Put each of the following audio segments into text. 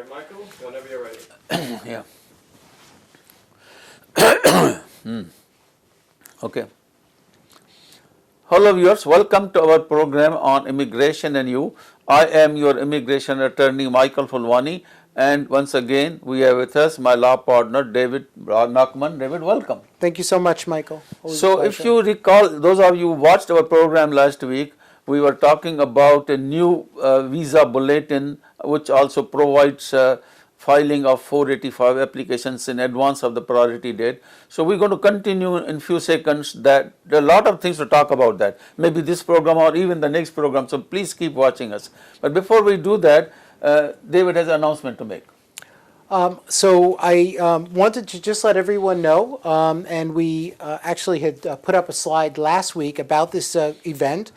right, Michael, whenever you're ready. Yeah. Okay. Hello viewers, welcome to our program on immigration and you. I am your immigration attorney Michael Fulwani, and once again we have with us my law partner David Nachman. David, welcome. Thank you so much, Michael. Always a So pleasure. if you recall, those of you who watched our program last week, we were talking about a new visa bulletin which also provides filing of 485 applications in advance of the priority date. So we're going to continue in few seconds. That there are a lot of things to talk about that, maybe this program or even the next program, so please keep watching us. But before we do that, David has an announcement to make. So I wanted to just let everyone know, and we actually had put up a slide last week about this event.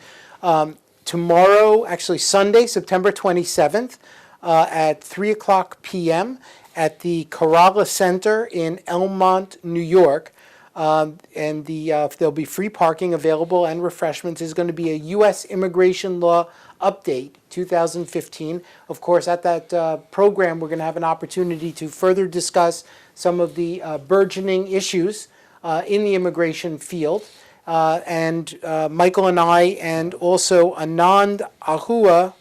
Tomorrow, actually Sunday, September 27th, at 3 o'clock p.m. at the Kerala Center in Elmont, New York. And there'll be free parking available and refreshments. There's going to be a U.S. immigration law update 2015. Of course, at that program, we're going to have an opportunity to further discuss some of the burgeoning issues in the immigration field. And Michael and I, and also Anand Ahua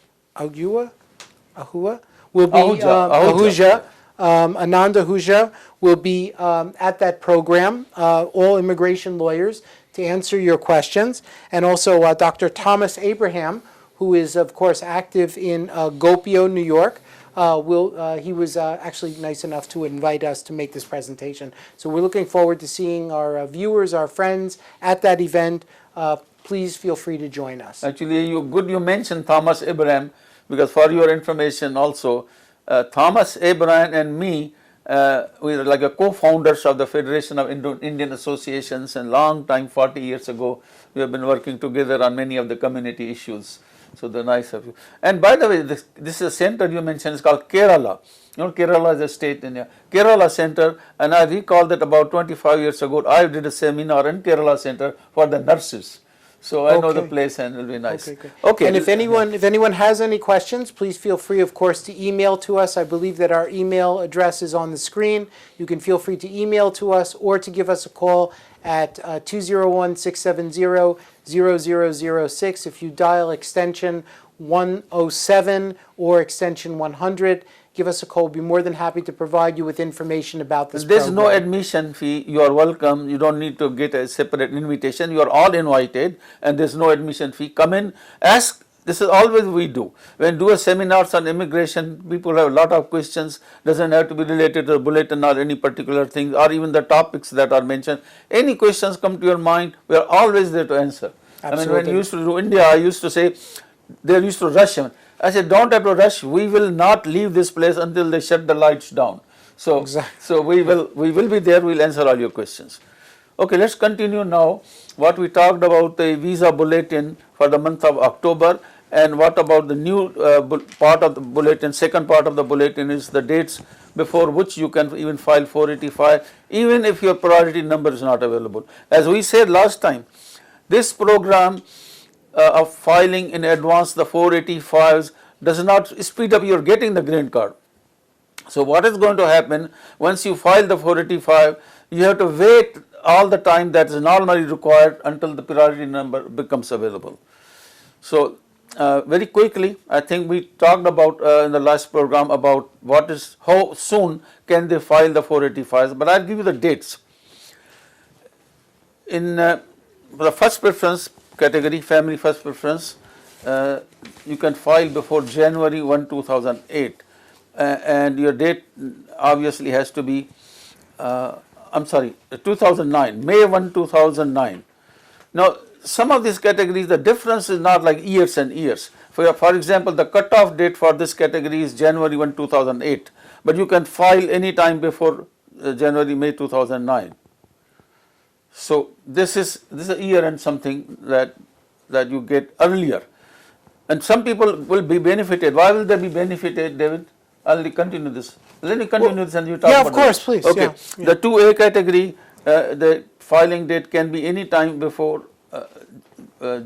will be Ahuja. Anand Ahuja will be at that program, all immigration lawyers, to answer your questions. And also Dr. Thomas Abraham, who is, of course, active in Gopio, New York. He was actually nice enough to invite us to make this presentation. So we're looking forward to seeing our viewers, our friends at that event. Please feel free to join us. Actually, you mentioned Thomas Abraham, because for your information also, Thomas Abraham and me, we are like a co-founders of the Federation of Indian Associations, and long time, 40 years ago, we have been working together on many of the community issues. So they're nice of you. And by the way, this is a center you mentioned, it's called Kerala. You know, Kerala is a state in India. Kerala Center, and I recall that about 25 years ago, I did a seminar in Kerala Center for the nurses. So I know the place, and it'll be nice. Okay, good. Okay. And if anyone has any questions, please feel free, of course, to email to us. I believe that our email address is on the screen. You can feel free to email to us or to give us a call at 201-670-0006. If you dial extension 107 or extension 100, give us a call. We'll be more than happy to provide you with information about this There's program. no admission fee. You are welcome. You don't need to get a separate invitation. You are all invited, and there's no admission fee. Come in, ask. This is always we do. When do a seminars on immigration, people have a lot of questions. Doesn't have to be related to the bulletin or any particular thing, or even the topics that are mentioned. Any questions come to your mind, we are always there to answer. Absolutely. I mean, when you used to do India, I used to say, they used to rush him. I said, don't have to rush. We will not leave this place until they shut the lights down. So, Exactly. so we will be there. We'll answer all your questions. Okay, let's continue now. What we talked about the visa bulletin for the month of October, and what about the new part of the bulletin? Second part of the bulletin is the dates before which you can even file 485, even if your priority number is not available. As we said last time, this program of filing in advance the 485s does not speed up your getting the green card. So what is going to happen once you file the 485, you have to wait all the time that is normally required until the priority number becomes available. So very quickly, I think we talked about in the last program about how soon can they file the 485s, but I'll give you the dates. In the first preference category, family first preference, you can file before January 1, 2008, and your date obviously has to be 2009, May 1, 2009. Now, some of these categories, the difference is not like years and years. For example, the cutoff date for this category is January 1, 2008, but you can file any time before May 2009. So this is a year and something that you get earlier, and some people will be benefited. Why will they be benefited, David? I'll continue this. Let me continue this, and you talk about Yeah, of course, please. Okay, Yeah. The 2A category, the filing date can be any time before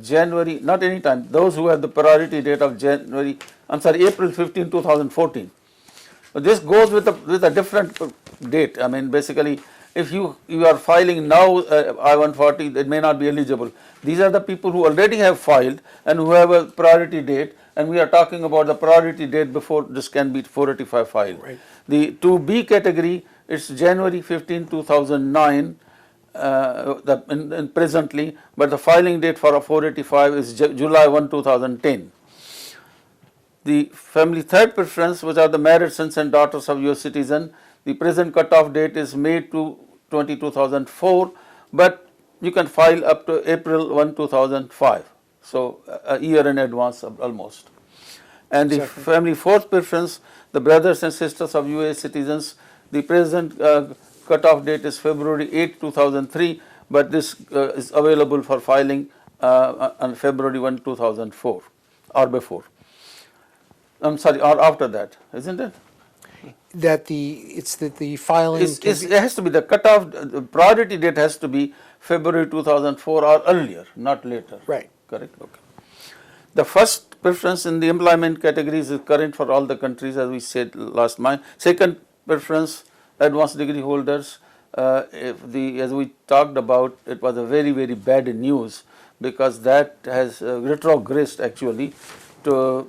January, not any time. Those who have the priority date of April 15, 2014. This goes with a different date. I mean, basically, if you are filing now I-140, it may not be eligible. These are the people who already have filed and who have a priority date, and we are talking about the priority date before this can be 485 filed. Right. The 2B category, it's January 15, 2009, presently, but the filing date for a 485 is July 1, 2010. The family third preference, which are the married sons and daughters of US citizen, the present cutoff date is May 20, 2004, but you can file up to April 1, 2005. So a year in advance almost. And the Exactly. family fourth preference, the brothers and sisters of US citizens, the present cutoff date is February 8, 2003, but this is available for filing on February 1, 2004 or before. I'm sorry, or after that, isn't it? That the filing. It has to be the cutoff, the priority date has to be February 2004 or earlier, not later. Right. Correct? Okay. The first preference in the employment categories is current for all the countries, as we said last month. Second preference, advanced degree holders. As we talked about, it was a very, very bad news because that has retrogressed actually to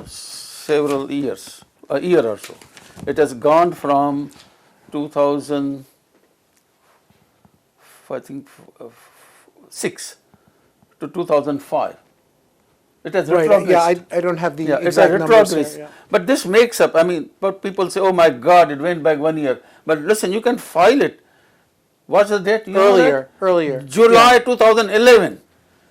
several years, a year or so. It has gone from 2000, I think, 6 to 2005. It has Right. retrogressed. Yeah, I don't have the Yeah, it's a exact numbers retrogress. there, yeah. But this makes up, I mean, but people say, oh my God, it went back 1 year. But listen, you can file it. What's the date? You know that? Earlier. July 2011.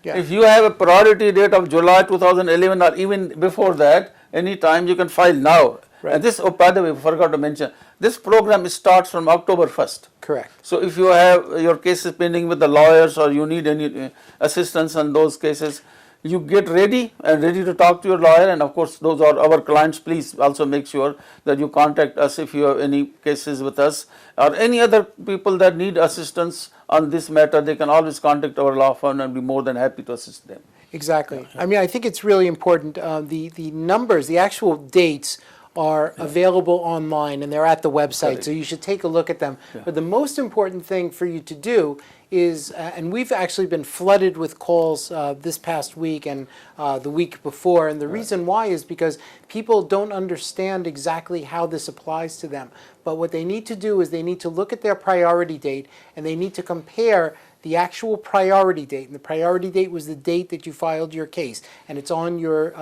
Yeah. If you have a priority date of July 2011 or even before that, anytime you can file now. Right. And this, oh, by the way, I forgot to mention, this program starts from October 1st. Correct. So if you have your cases pending with the lawyers or you need any assistance on those cases, you get ready and ready to talk to your lawyer, and of course those are our clients. Please also make sure that you contact us if you have any cases with us or any other people that need assistance on this matter. They can always contact our law firm and be more than happy to assist them. Exactly. I mean, I think it's really important. The numbers, the actual dates are available online and they're at the website, so you should take a look at them. But the most important thing for you to do is, and we've actually been flooded with calls this past week and the week before, and the reason why is because people don't understand exactly how this applies to them. But what they need to do is they need to look at their priority date and they need to compare the actual priority date, and the priority date was the date that you filed your case, and it's on your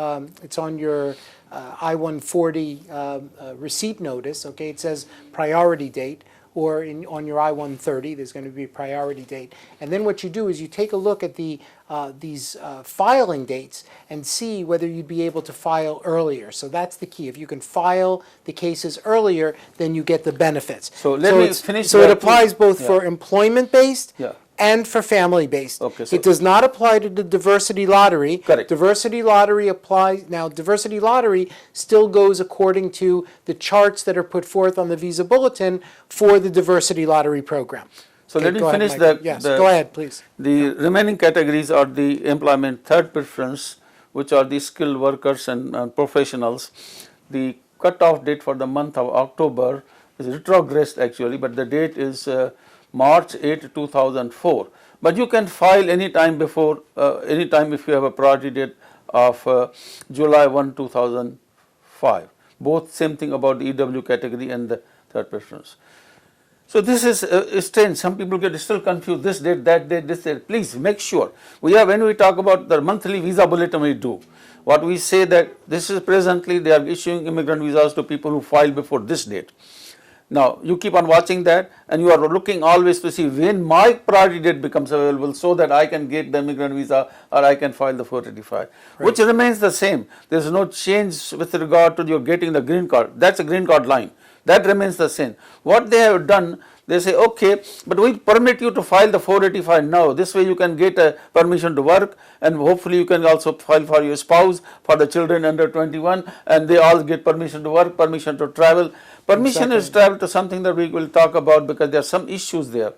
I-140 receipt notice. Okay, it says priority date, or on your I-130, there's going to be a priority date. And then what you do is you take a look at these filing dates and see whether you'd be able to file earlier. So that's the key. If you can file the cases earlier, then you get the benefits. So let me finish So it that applies too. both Yeah. for employment-based Yeah. and for family-based. Okay, so- It does not apply to the diversity lottery. Correct. Diversity lottery applies, now diversity lottery still goes according to the charts that are put forth on the Visa Bulletin for the diversity lottery program. So Okay, let me go ahead, finish Michael. the. Yes, go ahead, please. The remaining categories are the employment third preference, which are the skilled workers and professionals. The cutoff date for the month of October is retrogressed actually, but the date is March 8, 2004. But you can file any time before, any time if you have a priority date of July 1, 2005. Both same thing about the EW category and the third preference. So this is strange. Some people get still confused. This date, that date, this date. Please make sure. When we talk about the monthly visa bulletin, we do. What we say that this is presently they are issuing immigrant visas to people who filed before this date. Now you keep on watching that, and you are looking always to see when my priority date becomes available, so that I can get the immigrant visa or I can file the 485, which remains the same. There is no change with regard to your getting the green card. That's a green card line. That remains the same. What they have done, they say, okay, but we permit you to file the 485 now. This way you can get a permission to work, and hopefully you can also file for your spouse, for the children under 21, and they all get permission to work, permission to travel. Permission is travel to something that we will talk about, because there are some issues there.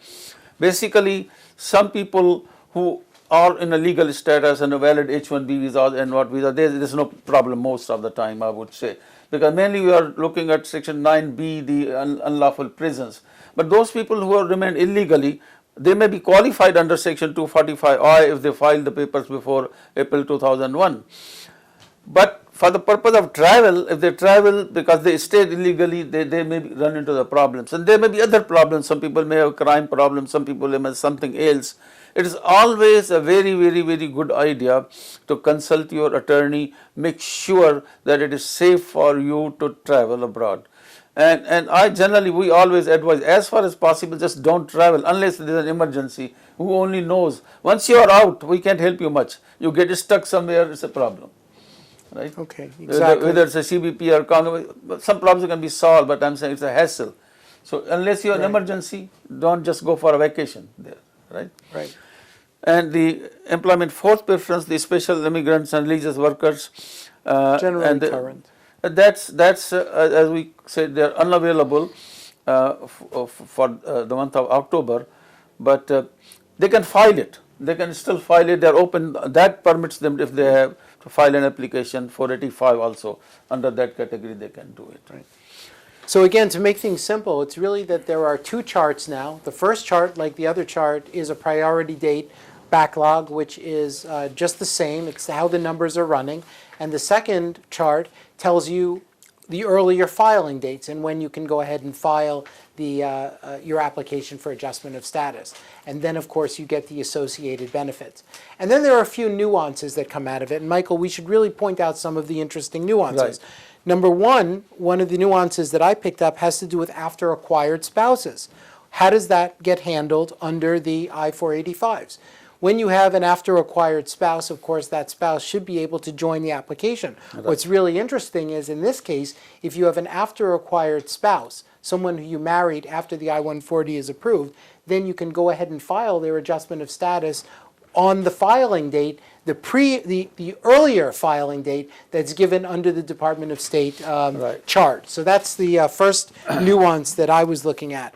Basically, some people who are in a legal status and a valid H-1B visa and what visa, there is no problem most of the time, I would say. because mainly we are looking at section 9B, the unlawful prisons. But those people who have remained illegally, they may be qualified under section 245I if they filed the papers before April 2001. But for the purpose of travel, if they travel because they stayed illegally, they may run into the problems. And there may be other problems. Some people may have crime problems, some people may have something else. It is always a very, very, very good idea to consult your attorney, make sure that it is safe for you to travel abroad. And we always advise, as far as possible, just don't travel unless there is an emergency. Who only knows? Once you are out, we can't help you much. You get stuck somewhere, it's a problem. Right? Okay, exactly. Whether it's a CBP or Congress, some problems can be solved, but I'm saying it's a hassle. So unless you're an emergency, don't just go for a vacation there, right? Right. And the employment fourth preference, the special immigrants and religious workers. Generally current. That's as we said, they're unavailable for the month of October, but they can file it. They can still file it. They're open. That permits them, if they have to file an application, 485 also under that category they can do it. Right. So again, to make things simple, it's really that there are two charts now. The first chart, like the other chart, is a priority date backlog, which is just the same. It's how the numbers are running. And the second chart tells you the earlier filing dates and when you can go ahead and file your application for adjustment of status. And then, of course, you get the associated benefits. And then there are a few nuances that come out of it. And Michael, we should really point out some of the interesting nuances. Right. Number one of the nuances that I picked up has to do with after acquired spouses. How does that get handled under the I-485s? When you have an after-acquired spouse, of course, that spouse should be able to join the application. Right. What's really interesting is, in this case, if you have an after-acquired spouse, someone who you married after the I-140 is approved, then you can go ahead and file their adjustment of status on the filing date, the earlier filing date that's given under the Department of State chart. So that's the first nuance that I was looking at.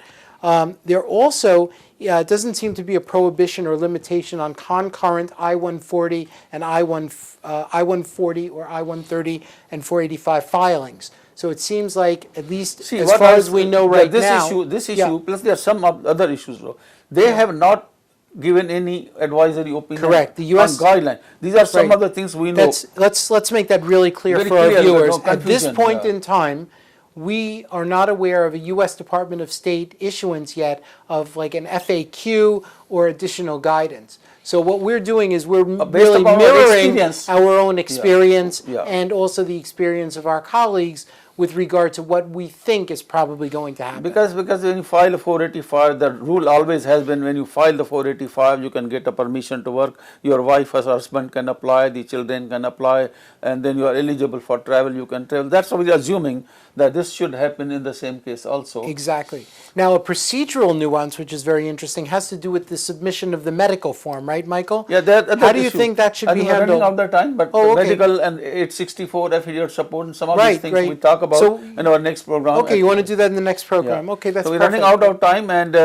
There also doesn't seem to be a prohibition or limitation on concurrent I-140 and I-140 or I-130 and 485 filings. So it seems like, at least as far as we know right now, this issue, plus there are some other issues, though. They have not given any advisory opinion. Correct. The US on guidelines. These are some other things we know. Let's make that really clear for our viewers. At this point in time, we are not aware of a U.S. Department of State issuance yet of like an FAQ or additional guidance. So what we're doing is we're really mirroring our own experience and also the experience of our colleagues with regard to what we think is probably going to happen. Because when you file a 485, the rule always has been, when you file the 485, you can get a permission to work. Your wife or husband can apply, the children can apply, and then you are eligible for travel, you can travel. That's why we are assuming that this should happen in the same case also. Exactly. Now, a procedural nuance, which is very interesting, has to do with the submission of the medical form, right, Michael? Yeah, how do you think that should be handled? Running out the time, but medical and 864 affiliate support and some of these things we talk about in our next program. Okay, you want to do that in the next program? Yeah. Okay, that's so we're perfect. running out of time, and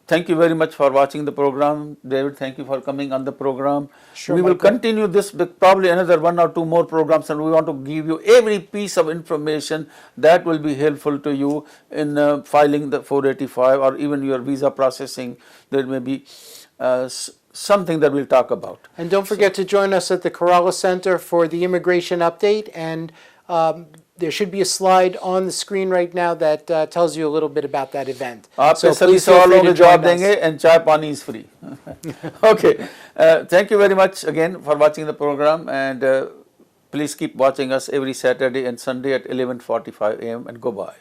thank you very much for watching the program. David, thank you for coming on the program. Sure, we will continue this with probably another 1 or 2 more programs, and we want to give you every piece of information that will be helpful to you in filing the 485 or even your visa processing. There may be something that we'll talk about. And don't forget to join us at the Kerala Center for the immigration update, and there should be a slide on the screen right now that tells you a little bit about that event. So please feel free to join us. And chai pani is free. Okay. Thank you very much again for watching the program, and please keep watching us every Saturday and Sunday at 11:45 a.m. and goodbye.